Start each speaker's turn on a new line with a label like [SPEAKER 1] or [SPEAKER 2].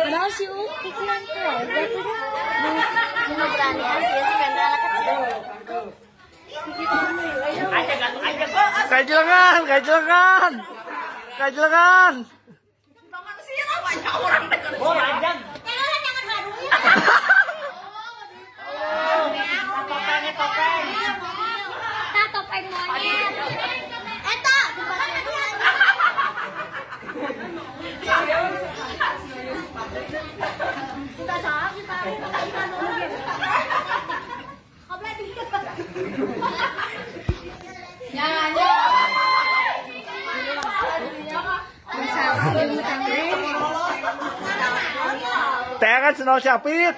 [SPEAKER 1] Padahal si pikiran tuh, mau berani sih sebenarnya anak kecil.
[SPEAKER 2] Kailangan.
[SPEAKER 3] Oh, lanjang.
[SPEAKER 1] Topeng monyet. Eta, kita salah kita nunggu gitu.
[SPEAKER 2] Teka, senang siapit.